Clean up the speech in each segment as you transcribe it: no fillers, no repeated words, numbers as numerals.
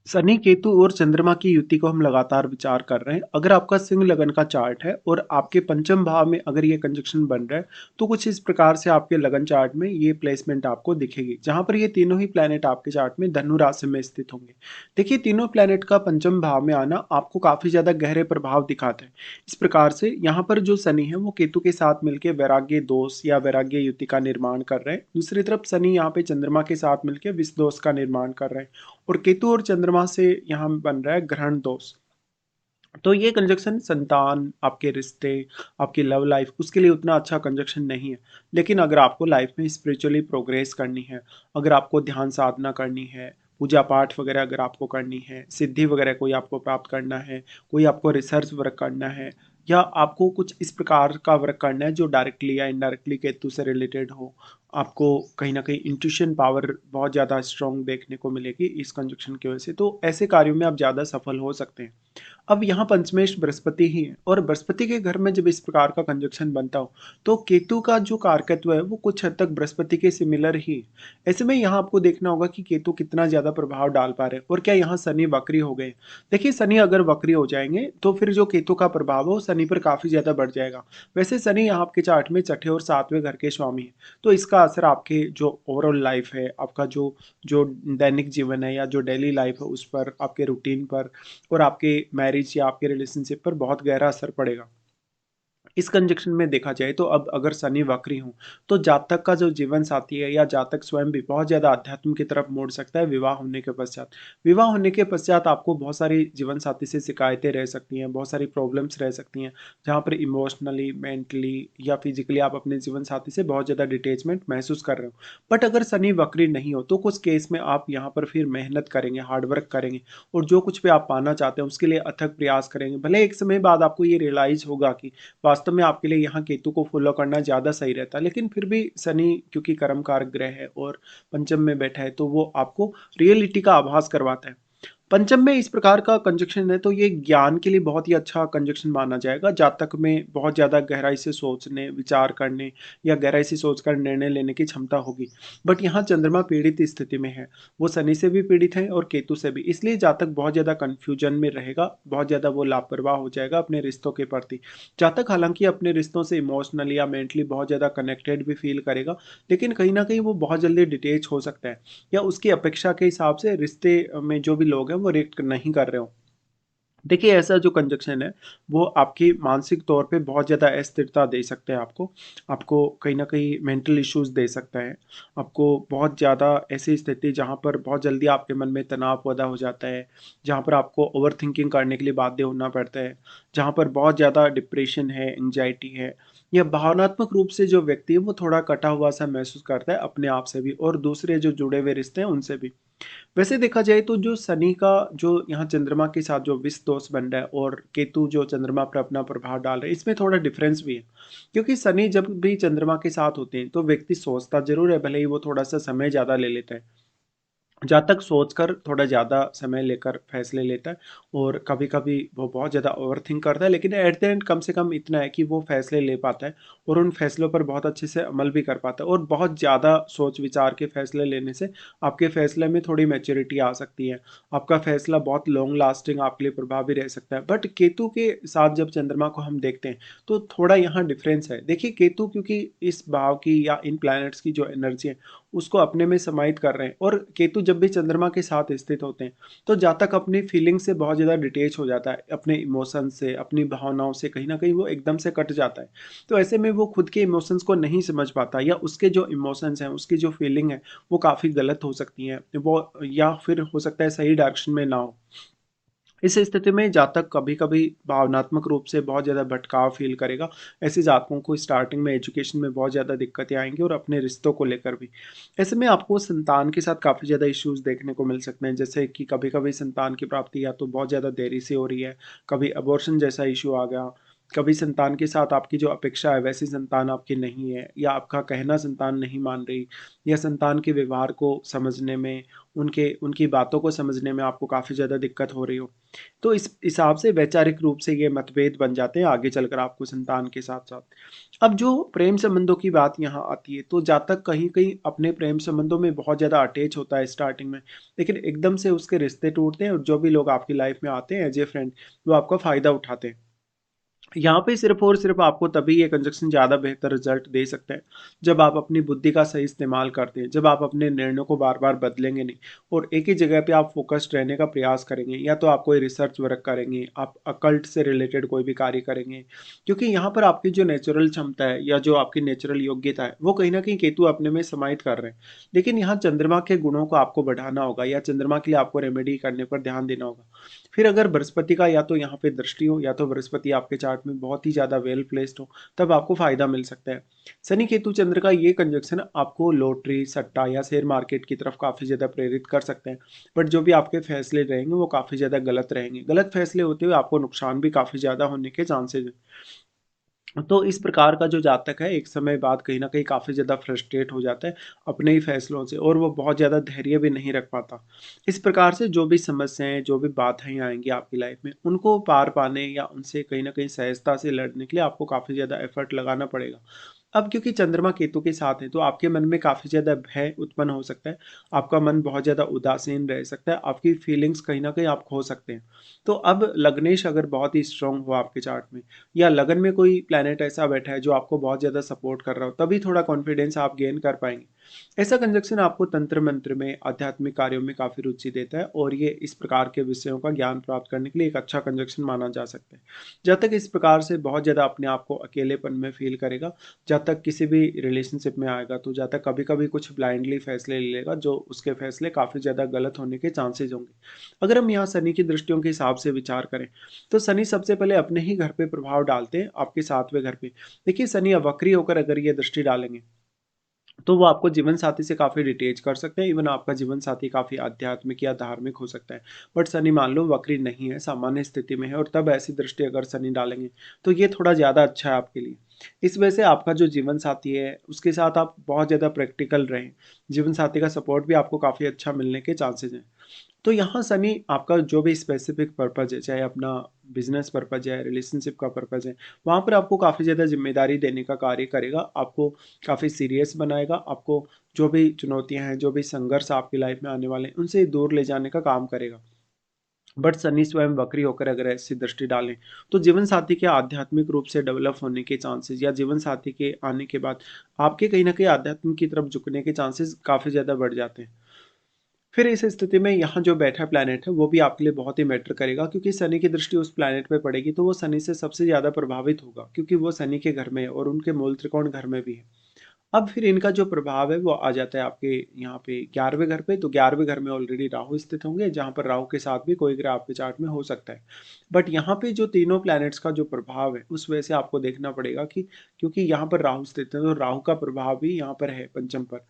शनि, केतु और चंद्रमा की युति को हम लगातार विचार कर रहे हैं। अगर आपका सिंह लगन का चार्ट है और आपके पंचम भाव में अगर ये कंजक्शन बन रहा है, तो कुछ इस प्रकार से आपके लगन चार्ट में ये प्लेसमेंट आपको दिखेगी, जहाँ पर ये तीनों ही प्लैनेट आपके चार्ट में धनु राशि में स्थित होंगे। देखिए, तीनों प्लैनेट का पंचम भाव में आना आपको काफ़ी ज़्यादा गहरे प्रभाव दिखाता है। इस प्रकार से यहाँ पर जो शनि है, वो केतु के साथ मिलकर वैराग्य दोष या वैराग्य युति का निर्माण कर रहे हैं। दूसरी तरफ शनि यहाँ पे चंद्रमा के साथ मिलकर विष दोष का निर्माण कर रहे हैं। और केतु और चंद्रमा से यहाँ बन रहा है ग्रहण दोष। तो ये कंजक्शन संतान, आपके रिश्ते, आपकी लव लाइफ उसके लिए उतना अच्छा कंजक्शन नहीं है। लेकिन अगर आपको लाइफ में स्पिरिचुअली प्रोग्रेस करनी है, अगर आपको ध्यान साधना करनी है, पूजा पाठ वगैरह अगर आपको करनी है, सिद्धि वगैरह कोई आपको प्राप्त करना है, कोई आपको रिसर्च वर्क करना है, या आपको कुछ इस प्रकार का वर्क करना है जो डायरेक्टली या इनडायरेक्टली केतु से रिलेटेड हो, आपको कहीं न कहीं इंट्यूशन पावर बहुत ज़्यादा स्ट्रॉन्ग देखने को मिलेगी इस कंजक्शन की वजह से, तो ऐसे कार्यों में आप ज़्यादा सफल हो सकते हैं। अब यहाँ पंचमेश बृहस्पति ही है, और बृहस्पति के घर में जब इस प्रकार का कंजक्शन बनता हो, तो केतु का जो कारकत्व है वो कुछ हद तक बृहस्पति के सिमिलर ही है। ऐसे में यहाँ आपको देखना होगा कि केतु कितना ज़्यादा प्रभाव डाल पा रहे हैं, और क्या यहाँ शनि वक्री हो गए। देखिए, शनि अगर वक्री हो जाएंगे तो फिर जो केतु का प्रभाव है वो शनि पर काफ़ी ज़्यादा बढ़ जाएगा। वैसे शनि यहाँ आपके चार्ट में छठे और सातवें घर के स्वामी है, तो इसका असर आपके जो ओवरऑल लाइफ है, आपका जो जो दैनिक जीवन है या जो डेली लाइफ है उस पर, आपके रूटीन पर और आपके मैरिज या आपके रिलेशनशिप पर बहुत गहरा असर पड़ेगा। इस कंजक्शन में देखा जाए तो अब अगर शनि वक्री हो, तो जातक का जो जीवन साथी है या जातक स्वयं भी बहुत ज़्यादा अध्यात्म की तरफ मोड़ सकता है विवाह होने के पश्चात। विवाह होने के पश्चात आपको बहुत सारी जीवन साथी से शिकायतें रह सकती हैं, बहुत सारी प्रॉब्लम्स रह सकती हैं, जहाँ पर इमोशनली, मेंटली या फिजिकली आप अपने जीवन साथी से बहुत ज़्यादा डिटेचमेंट महसूस कर रहे हो। बट अगर शनि वक्री नहीं हो, तो कुछ केस में आप यहाँ पर फिर मेहनत करेंगे, हार्डवर्क करेंगे, और जो कुछ भी आप पाना चाहते हैं उसके लिए अथक प्रयास करेंगे। भले एक समय बाद आपको ये रियलाइज होगा कि वास्तव में आपके लिए यहाँ केतु को फॉलो करना ज़्यादा सही रहता है, लेकिन फिर भी शनि क्योंकि कर्म कारक ग्रह है और पंचम में बैठा है, तो वो आपको रियलिटी का आभास करवाता है। पंचम में इस प्रकार का कंजक्शन है, तो ये ज्ञान के लिए बहुत ही अच्छा कंजक्शन माना जाएगा। जातक में बहुत ज़्यादा गहराई से सोचने, विचार करने या गहराई से सोचकर निर्णय लेने की क्षमता होगी। बट यहाँ चंद्रमा पीड़ित स्थिति में है, वो शनि से भी पीड़ित है और केतु से भी, इसलिए जातक बहुत ज़्यादा कन्फ्यूजन में रहेगा, बहुत ज़्यादा वो लापरवाह हो जाएगा अपने रिश्तों के प्रति। जातक हालांकि अपने रिश्तों से इमोशनली या मेंटली बहुत ज़्यादा कनेक्टेड भी फील करेगा, लेकिन कहीं ना कहीं वो बहुत जल्दी डिटेच हो सकता है, या उसकी अपेक्षा के हिसाब से रिश्ते में जो भी लोग हैं वो रिएक्ट नहीं कर रहे हो। देखिए, ऐसा जो कंजक्शन है वो आपकी मानसिक तौर पे बहुत ज़्यादा अस्थिरता दे सकते हैं आपको। आपको कहीं न कहीं मेंटल इश्यूज़ दे सकता है। आपको बहुत ज़्यादा ऐसी स्थिति जहाँ पर बहुत जल्दी आपके मन में तनाव पैदा हो जाता है, जहाँ पर आपको ओवरथिंकिंग करने के लिए बाध्य होना पड़ता है, जहाँ पर बहुत ज़्यादा डिप्रेशन है, एंग्ज़ायटी है, या भावनात्मक रूप से जो व्यक्ति है वो थोड़ा कटा हुआ-सा महसूस करता है अपने आप से भी और दूसरे जो जुड़े हुए रिश्ते हैं उनसे भी। वैसे देखा जाए तो जो शनि का जो यहाँ चंद्रमा के साथ जो विष दोष बन रहा है और केतु जो चंद्रमा पर अपना प्रभाव डाल रहे हैं, इसमें थोड़ा डिफरेंस भी है। क्योंकि शनि जब भी चंद्रमा के साथ होते हैं तो व्यक्ति सोचता जरूर है, भले ही वो थोड़ा सा समय ज़्यादा ले लेता है, जातक सोचकर थोड़ा ज़्यादा समय लेकर फैसले लेता है, और कभी-कभी वो बहुत ज़्यादा ओवरथिंक करता है, लेकिन एट द एंड कम से कम इतना है कि वो फैसले ले पाता है और उन फैसलों पर बहुत अच्छे से अमल भी कर पाता है, और बहुत ज़्यादा सोच-विचार के फैसले लेने से आपके फैसले में थोड़ी मैच्योरिटी आ सकती है। आपका फैसला बहुत लॉन्ग लास्टिंग आपके लिए प्रभावी रह सकता है। बट केतु के साथ जब चंद्रमा को हम देखते हैं, तो थोड़ा यहाँ डिफरेंस है। देखिए, केतु क्योंकि इस भाव की या इन प्लैनेट्स की जो एनर्जी है उसको अपने में समाहित कर रहे हैं, और केतु जब भी चंद्रमा के साथ स्थित होते हैं तो जातक अपनी फीलिंग से बहुत ज़्यादा डिटेच हो जाता है, अपने इमोशन से, अपनी भावनाओं से कहीं ना कहीं वो एकदम से कट जाता है। तो ऐसे में वो खुद के इमोशंस को नहीं समझ पाता, या उसके जो इमोशंस हैं, उसकी जो फीलिंग है वो काफ़ी गलत हो सकती हैं, वो या फिर हो सकता है सही डायरेक्शन में ना हो। इस स्थिति में जातक कभी-कभी भावनात्मक रूप से बहुत ज़्यादा भटकाव फ़ील करेगा। ऐसे जातकों को स्टार्टिंग में एजुकेशन में बहुत ज़्यादा दिक्कतें आएँगी, और अपने रिश्तों को लेकर भी। ऐसे में आपको संतान के साथ काफ़ी ज़्यादा इश्यूज़ देखने को मिल सकते हैं, जैसे कि कभी-कभी संतान की प्राप्ति या तो बहुत ज़्यादा देरी से हो रही है, कभी अबॉर्शन जैसा इश्यू आ गया, कभी संतान के साथ आपकी जो अपेक्षा है वैसी संतान आपकी नहीं है, या आपका कहना संतान नहीं मान रही, या संतान के व्यवहार को समझने में, उनके उनकी बातों को समझने में आपको काफ़ी ज़्यादा दिक्कत हो रही हो। तो इस हिसाब से वैचारिक रूप से ये मतभेद बन जाते हैं आगे चलकर आपको संतान के साथ-साथ। अब जो प्रेम संबंधों की बात यहाँ आती है, तो जातक कहीं-कहीं अपने प्रेम संबंधों में बहुत ज़्यादा अटैच होता है स्टार्टिंग में, लेकिन एकदम से उसके रिश्ते टूटते हैं और जो भी लोग आपकी लाइफ में आते हैं एज़ ए फ्रेंड, वो आपका फ़ायदा उठाते हैं। यहाँ पे सिर्फ़ और सिर्फ़ आपको तभी ये कंजक्शन ज़्यादा बेहतर रिज़ल्ट दे सकता है, जब आप अपनी बुद्धि का सही इस्तेमाल करते हैं, जब आप अपने निर्णयों को बार-बार बदलेंगे नहीं और एक ही जगह पे आप फ़ोकस्ड रहने का प्रयास करेंगे, या तो आप कोई रिसर्च वर्क करेंगे, आप अकल्ट से रिलेटेड कोई भी कार्य करेंगे। क्योंकि यहाँ पर आपकी जो नेचुरल क्षमता है या जो आपकी नेचुरल योग्यता है, वो कहीं न कहीं केतु अपने में समाहित कर रहे हैं। लेकिन यहाँ चंद्रमा के गुणों को आपको बढ़ाना होगा, या चंद्रमा के लिए आपको रेमेडी करने पर ध्यान देना होगा। फिर अगर बृहस्पति का या तो यहाँ पे दृष्टि हो, या तो बृहस्पति आपके चार्ट में बहुत ही ज़्यादा वेल प्लेस्ड हो, तब आपको फ़ायदा मिल सकता है। शनि केतु चंद्र का ये कंजक्शन आपको लॉटरी, सट्टा या शेयर मार्केट की तरफ काफ़ी ज़्यादा प्रेरित कर सकते हैं। बट जो भी आपके फैसले रहेंगे वो काफ़ी ज़्यादा गलत रहेंगे। गलत फैसले होते हुए आपको नुकसान भी काफ़ी ज़्यादा होने के चांसेज़ हैं। तो इस प्रकार का जो जातक है, एक समय बाद कहीं न कहीं काफ़ी ज़्यादा फ्रस्ट्रेट हो जाता है अपने ही फैसलों से, और वो बहुत ज़्यादा धैर्य भी नहीं रख पाता। इस प्रकार से जो भी समस्याएँ, जो भी बाधाएँ आएँगी आपकी लाइफ़ में, उनको पार पाने या उनसे कहीं न कहीं सहजता से लड़ने के लिए आपको काफ़ी ज़्यादा एफ़र्ट लगाना पड़ेगा। अब क्योंकि चंद्रमा केतु के साथ है, तो आपके मन में काफ़ी ज़्यादा भय उत्पन्न हो सकता है। आपका मन बहुत ज़्यादा उदासीन रह सकता है, आपकी फीलिंग्स कहीं न कहीं आप खो सकते हैं। तो अब लग्नेश अगर बहुत ही स्ट्रॉन्ग हो आपके चार्ट में, या लगन में कोई प्लैनेट ऐसा बैठा है जो आपको बहुत ज़्यादा सपोर्ट कर रहा हो, तभी थोड़ा कॉन्फिडेंस आप गेन कर पाएँगे। ऐसा कंजक्शन आपको तंत्र मंत्र में, आध्यात्मिक कार्यों में काफ़ी रुचि देता है, और ये इस प्रकार के विषयों का ज्ञान प्राप्त करने के लिए एक अच्छा कंजक्शन माना जा सकता है। जब तक इस प्रकार से बहुत ज़्यादा अपने आप को अकेलेपन में फ़ील करेगा, जब तक किसी भी रिलेशनशिप में आएगा, तो जब तक कभी-कभी कुछ ब्लाइंडली फैसले ले लेगा, जो उसके फैसले काफ़ी ज़्यादा गलत होने के चांसेज़ होंगे। अगर हम यहाँ शनि की दृष्टियों के हिसाब से विचार करें, तो शनि सबसे पहले अपने ही घर पे प्रभाव डालते हैं, आपके 7वें घर पे। देखिए शनि वक्री होकर अगर ये दृष्टि डालेंगे, तो वो आपको जीवन साथी से काफ़ी डिटैच कर सकते हैं, इवन आपका जीवन साथी काफ़ी आध्यात्मिक या धार्मिक हो सकता है। बट शनि मान लो वक्री नहीं है, सामान्य स्थिति में है, और तब ऐसी दृष्टि अगर शनि डालेंगे, तो ये थोड़ा ज़्यादा अच्छा है आपके लिए। इस वजह से आपका जो जीवन साथी है, उसके साथ आप बहुत ज़्यादा प्रैक्टिकल रहें। जीवन साथी का सपोर्ट भी आपको काफ़ी अच्छा मिलने के चांसेज़ हैं। तो यहाँ शनि आपका जो भी स्पेसिफिक पर्पज़ है, चाहे अपना बिज़नेस पर्पज़ है, रिलेशनशिप का पर्पज़ है, वहाँ पर आपको काफ़ी ज़्यादा ज़िम्मेदारी देने का कार्य करेगा। आपको काफ़ी सीरियस बनाएगा, आपको जो भी चुनौतियाँ हैं, जो भी संघर्ष आपकी लाइफ़ में आने वाले हैं, उनसे दूर ले जाने का काम करेगा। बट शनि स्वयं वक्री होकर अगर ऐसी दृष्टि डालें, तो जीवन साथी के आध्यात्मिक रूप से डेवलप होने के चांसेज़, या जीवन साथी के आने के बाद आपके कहीं न कहीं आध्यात्म की तरफ झुकने के चांसेज़ काफ़ी ज़्यादा बढ़ जाते हैं। फिर इस स्थिति में यहाँ जो बैठा प्लैनेट है, वो भी आपके लिए बहुत ही मैटर करेगा, क्योंकि शनि की दृष्टि उस प्लैनेट पे पड़ेगी, तो वो शनि से सबसे ज़्यादा प्रभावित होगा, क्योंकि वो शनि के घर में है और उनके मूल त्रिकोण घर में भी है। अब फिर इनका जो प्रभाव है वो आ जाता है आपके यहाँ पे 11वें घर पे, तो 11वें घर में ऑलरेडी राहु स्थित होंगे, जहाँ पर राहु के साथ भी कोई ग्रह आपके चार्ट में हो सकता है। बट यहाँ पे जो तीनों प्लैनेट्स का जो प्रभाव है, उस वजह से आपको देखना पड़ेगा कि क्योंकि यहाँ पर राहु स्थित है, तो राहु का प्रभाव भी यहाँ पर है पंचम पर।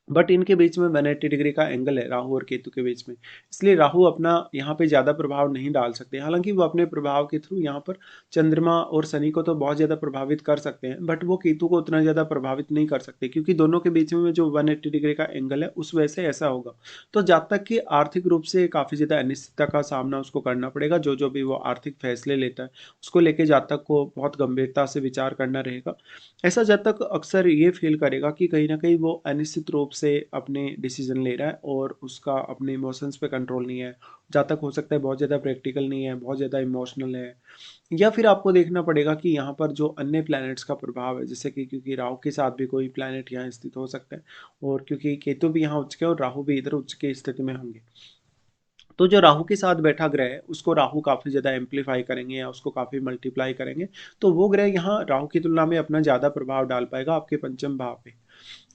बट इनके बीच में 180 डिग्री का एंगल है राहु और केतु के बीच में। इसलिए राहु अपना यहाँ पे ज़्यादा प्रभाव नहीं डाल सकते। हालाँकि वो अपने प्रभाव के थ्रू यहाँ पर चंद्रमा और शनि को तो बहुत ज़्यादा प्रभावित कर सकते हैं, बट वो केतु को उतना ज़्यादा प्रभावित नहीं कर सकते, क्योंकि दोनों के बीच में जो 180 डिग्री का एंगल है, उस वजह से ऐसा होगा। तो जब तक कि आर्थिक रूप से काफ़ी ज़्यादा अनिश्चितता का सामना उसको करना पड़ेगा, जो भी वो आर्थिक फैसले लेता है, उसको लेके जब तक को बहुत गंभीरता से विचार करना रहेगा। ऐसा जब तक अक्सर ये फ़ील करेगा कि कहीं न कहीं वो अनिश्चित रूप से अपने डिसीज़न ले रहा है, और उसका अपने इमोशंस पे कंट्रोल नहीं है। जहाँ तक हो सकता है बहुत ज़्यादा प्रैक्टिकल नहीं है, बहुत ज़्यादा इमोशनल है। या फिर आपको देखना पड़ेगा कि यहाँ पर जो अन्य प्लैनेट्स का प्रभाव है, जैसे कि क्योंकि राहु के साथ भी कोई प्लैनेट यहाँ स्थित हो सकता है, और क्योंकि केतु भी यहाँ उच्च के और राहु भी इधर उच्च की स्थिति में होंगे। तो जो राहु के साथ बैठा ग्रह है, उसको राहु काफ़ी ज़्यादा एम्प्लीफाई करेंगे, या उसको काफ़ी मल्टीप्लाई करेंगे। तो वो ग्रह यहाँ राहु की तुलना में अपना ज़्यादा प्रभाव डाल पाएगा आपके पंचम भाव पे।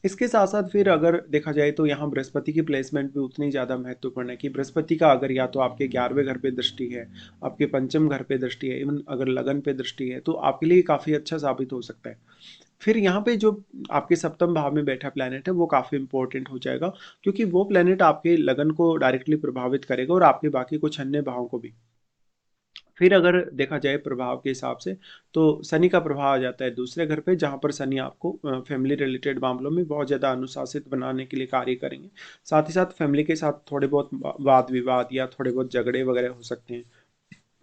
इसके साथ-साथ फिर अगर देखा जाए, तो यहाँ बृहस्पति की प्लेसमेंट भी उतनी ज़्यादा महत्वपूर्ण है कि बृहस्पति का अगर या तो आपके 11वें घर पे दृष्टि है, आपके पंचम घर पे दृष्टि है, इवन अगर लगन पे दृष्टि है, तो आपके लिए काफ़ी अच्छा साबित हो सकता है। फिर यहाँ पे जो आपके सप्तम भाव में बैठा प्लैनेट है, वो काफ़ी इंपॉर्टेंट हो जाएगा, क्योंकि वो प्लैनेट आपके लगन को डायरेक्टली प्रभावित करेगा, और आपके बाकी कुछ अन्य भावों को भी। फिर अगर देखा जाए प्रभाव के हिसाब से, तो शनि का प्रभाव आ जाता है दूसरे घर पे, जहाँ पर शनि आपको फैमिली रिलेटेड मामलों में बहुत ज़्यादा अनुशासित बनाने के लिए कार्य करेंगे। साथ ही साथ फैमिली के साथ थोड़े बहुत वाद विवाद या थोड़े बहुत झगड़े वगैरह हो सकते हैं,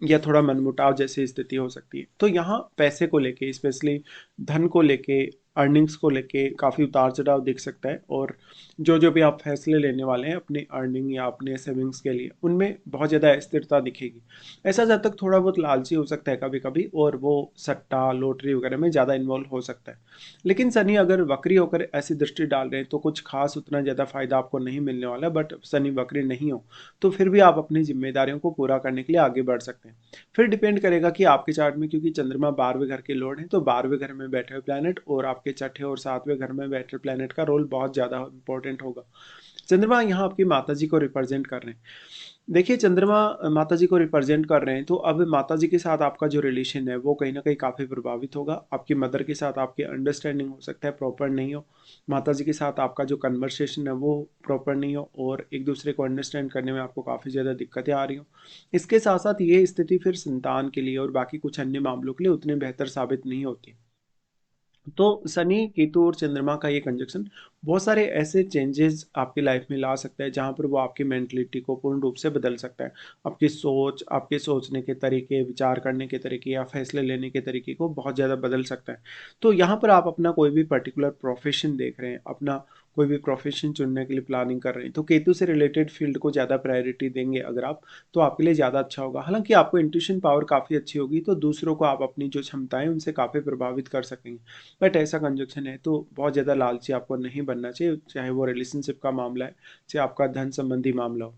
या थोड़ा मनमुटाव जैसी स्थिति हो सकती है। तो यहाँ पैसे को लेके, स्पेशली धन को लेके, अर्निंग्स को लेके काफ़ी उतार चढ़ाव दिख सकता है, और जो जो भी आप फैसले लेने वाले हैं अपनी अर्निंग या अपने सेविंग्स के लिए, उनमें बहुत ज़्यादा अस्थिरता दिखेगी। ऐसा जब तक थोड़ा बहुत लालची हो सकता है कभी कभी, और वो सट्टा लॉटरी वगैरह में ज़्यादा इन्वॉल्व हो सकता है। लेकिन शनि अगर वक्री होकर ऐसी दृष्टि डाल रहे हैं तो कुछ खास उतना ज़्यादा फायदा आपको नहीं मिलने वाला, बट शनि वक्री नहीं हो तो फिर भी आप अपनी जिम्मेदारियों को पूरा करने के लिए आगे बढ़ सकते हैं। फिर डिपेंड करेगा कि आपके चार्ट में, क्योंकि चंद्रमा 12वें घर के लॉर्ड हैं, तो 12वें घर में बैठे हुए प्लैनेट और आपके छठे और 7वें घर में बैठे प्लैनेट का रोल बहुत ज़्यादा इंपॉर्टेंट होगा। चंद्रमा यहाँ आपकी माता जी को रिप्रेजेंट कर रहे हैं। देखिए, चंद्रमा माता जी को रिप्रेजेंट कर रहे हैं, तो अब माता जी के साथ आपका जो रिलेशन है वो कहीं ना कहीं काफ़ी प्रभावित होगा। आपकी मदर के साथ आपकी अंडरस्टैंडिंग हो सकता है प्रॉपर नहीं हो, माता जी के साथ आपका जो कन्वर्सेशन है वो प्रॉपर नहीं हो, और एक दूसरे को अंडरस्टैंड करने में आपको काफ़ी ज़्यादा दिक्कतें आ रही हो। इसके साथ साथ ये स्थिति फिर संतान के लिए और बाकी कुछ अन्य मामलों के लिए उतनी बेहतर साबित नहीं होती। तो शनि केतु और चंद्रमा का ये कंजक्शन बहुत सारे ऐसे चेंजेस आपकी लाइफ में ला सकता है, जहाँ पर वो आपकी मेंटलिटी को पूर्ण रूप से बदल सकता है। आपकी सोच, आपके सोचने के तरीके, विचार करने के तरीके या फैसले लेने के तरीके को बहुत ज़्यादा बदल सकता है। तो यहाँ पर आप अपना कोई भी पर्टिकुलर प्रोफेशन देख रहे हैं, अपना कोई भी प्रोफेशन चुनने के लिए प्लानिंग कर रहे हैं, तो केतु से रिलेटेड फील्ड को ज़्यादा प्रायोरिटी देंगे अगर आप, तो आपके लिए ज़्यादा अच्छा होगा। हालांकि आपको इंट्यूशन पावर काफ़ी अच्छी होगी, तो दूसरों को आप अपनी जो क्षमताएं उनसे काफ़ी प्रभावित कर सकेंगे। बट ऐसा कंजक्शन है तो बहुत ज़्यादा लालची आपको नहीं बनना चाहिए, चाहे वो रिलेशनशिप का मामला है, चाहे आपका धन संबंधी मामला हो।